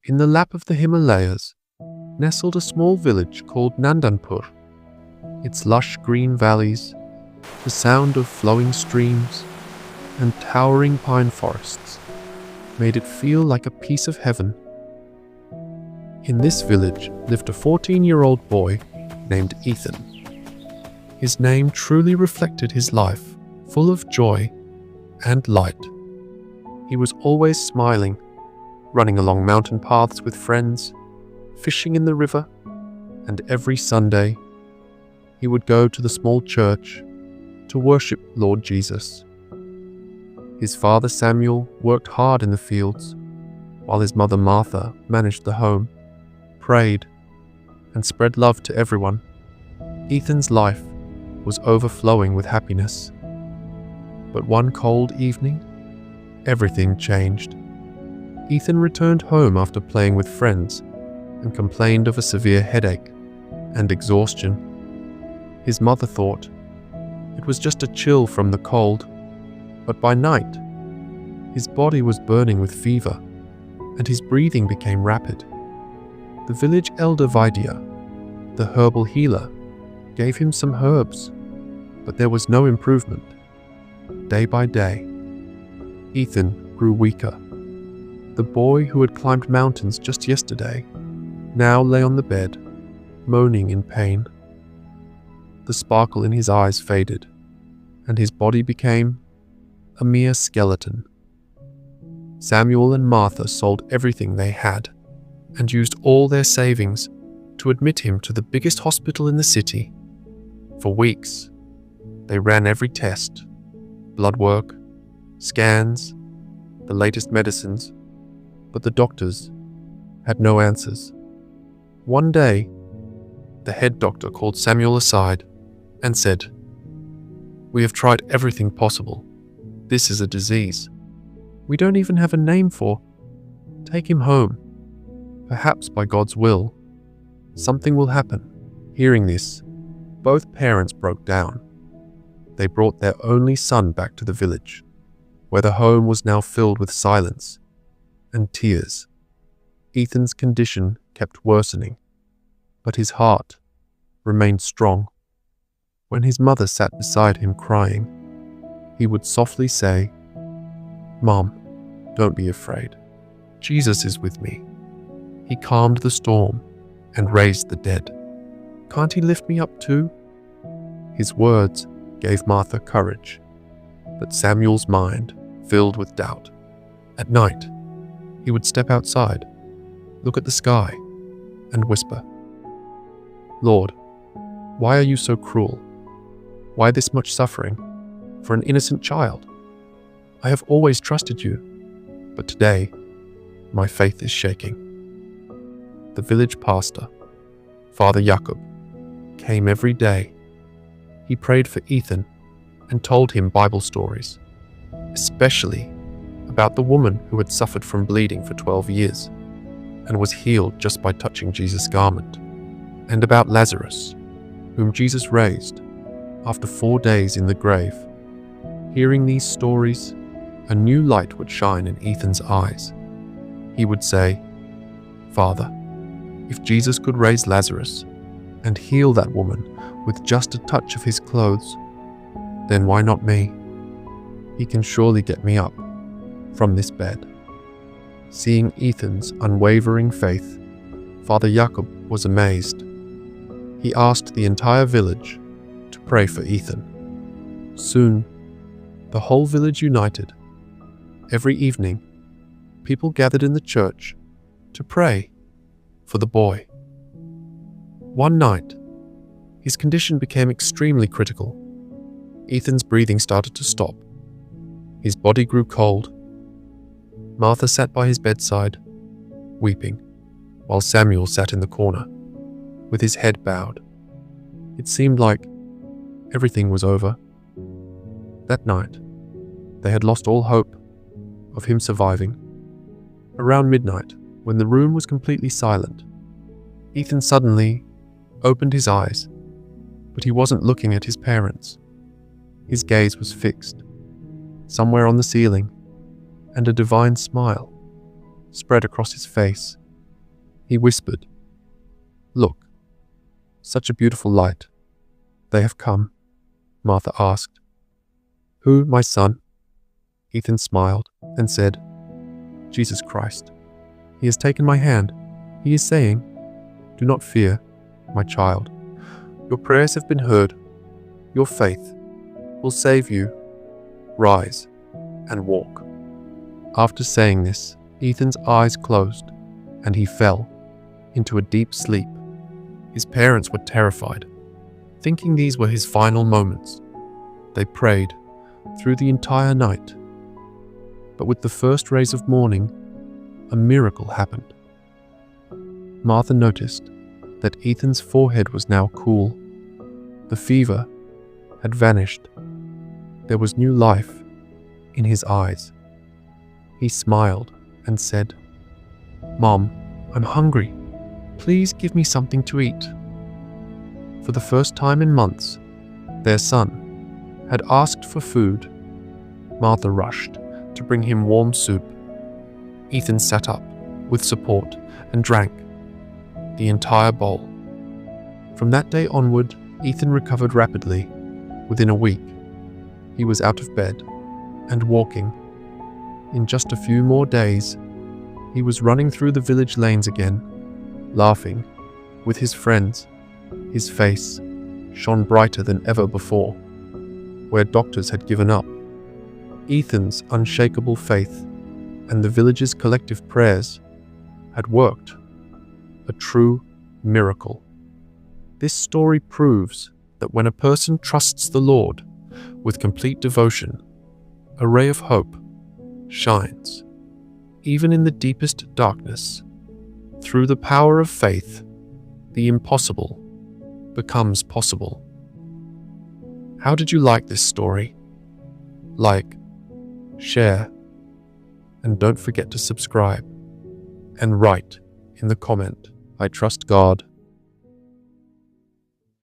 In the lap of the Himalayas nestled a small village called Nandanpur. Its lush green valleys, the sound of flowing streams, and towering pine forests made it feel like a piece of heaven. In this village lived a 14-year-old boy named Ethan. His name truly reflected his life, full of joy and light. He was always smiling, running along mountain paths with friends, fishing in the river, and every Sunday he would go to the small church to worship Lord Jesus. His father Samuel worked hard in the fields, while his mother Martha managed the home, prayed, and spread love to everyone. Ethan's life was overflowing with happiness. But one cold evening, everything changed. Ethan returned home after playing with friends and complained of a severe headache and exhaustion. His mother thought it was just a chill from the cold, but by night, his body was burning with fever and his breathing became rapid. The village elder Vaidya, the herbal healer, gave him some herbs, but there was no improvement. Day by day, Ethan grew weaker. The boy who had climbed mountains just yesterday now lay on the bed, moaning in pain. The sparkle in his eyes faded, and his body became a mere skeleton. Samuel and Martha sold everything they had and used all their savings to admit him to the biggest hospital in the city. For weeks, they ran every test, blood work, scans, the latest medicines, but the doctors had no answers. One day, the head doctor called Samuel aside and said, "We have tried everything possible. This is a disease we don't even have a name for. Take him home. Perhaps by God's will, something will happen." Hearing this, both parents broke down. They brought their only son back to the village, where the home was now filled with silence and tears. Ethan's condition kept worsening, but his heart remained strong. When his mother sat beside him crying, he would softly say, "Mom, don't be afraid. Jesus is with me. He calmed the storm and raised the dead. Can't he lift me up too?" His words gave Martha courage, but Samuel's mind filled with doubt. At night, he would step outside, look at the sky, and whisper, "Lord, why are you so cruel? Why this much suffering for an innocent child? I have always trusted you, but today my faith is shaking." The village pastor, Father Jakob, came every day. He prayed for Ethan and told him Bible stories, especially about the woman who had suffered from bleeding for 12 years and was healed just by touching Jesus' garment, and about Lazarus, whom Jesus raised after 4 days in the grave. Hearing these stories, a new light would shine in Ethan's eyes. He would say, "Father, if Jesus could raise Lazarus and heal that woman with just a touch of his clothes, then why not me? He can surely get me up from this bed." Seeing Ethan's unwavering faith, Father Jakob was amazed. He asked the entire village to pray for Ethan. Soon, the whole village united. Every evening, people gathered in the church to pray for the boy. One night, his condition became extremely critical. Ethan's breathing started to stop. His body grew cold. Martha sat by his bedside, weeping, while Samuel sat in the corner, with his head bowed. It seemed like everything was over. That night, they had lost all hope of him surviving. Around midnight, when the room was completely silent, Ethan suddenly opened his eyes, but he wasn't looking at his parents. His gaze was fixed, somewhere on the ceiling, and a divine smile spread across his face. He whispered, "Look, such a beautiful light. They have come," Martha asked. "Who, my son?" Ethan smiled and said, "Jesus Christ. He has taken my hand. He is saying, 'Do not fear, my child. Your prayers have been heard. Your faith will save you. Rise and walk." After saying this, Ethan's eyes closed and he fell into a deep sleep. His parents were terrified, thinking these were his final moments. They prayed through the entire night. But with the first rays of morning, a miracle happened. Martha noticed that Ethan's forehead was now cool. The fever had vanished. There was new life in his eyes. He smiled and said, "Mom, I'm hungry. Please give me something to eat." For the first time in months, their son had asked for food. Martha rushed to bring him warm soup. Ethan sat up with support and drank the entire bowl. From that day onward, Ethan recovered rapidly. Within a week, he was out of bed and walking. In just a few more days, he was running through the village lanes again, laughing with his friends. His face shone brighter than ever before, where doctors had given up. Ethan's unshakable faith and the village's collective prayers had worked. A true miracle. This story proves that when a person trusts the Lord with complete devotion, a ray of hope shines, even in the deepest darkness. Through the power of faith, the impossible becomes possible. How did you like this story? Like, share, and don't forget to subscribe. And write in the comment, "I trust God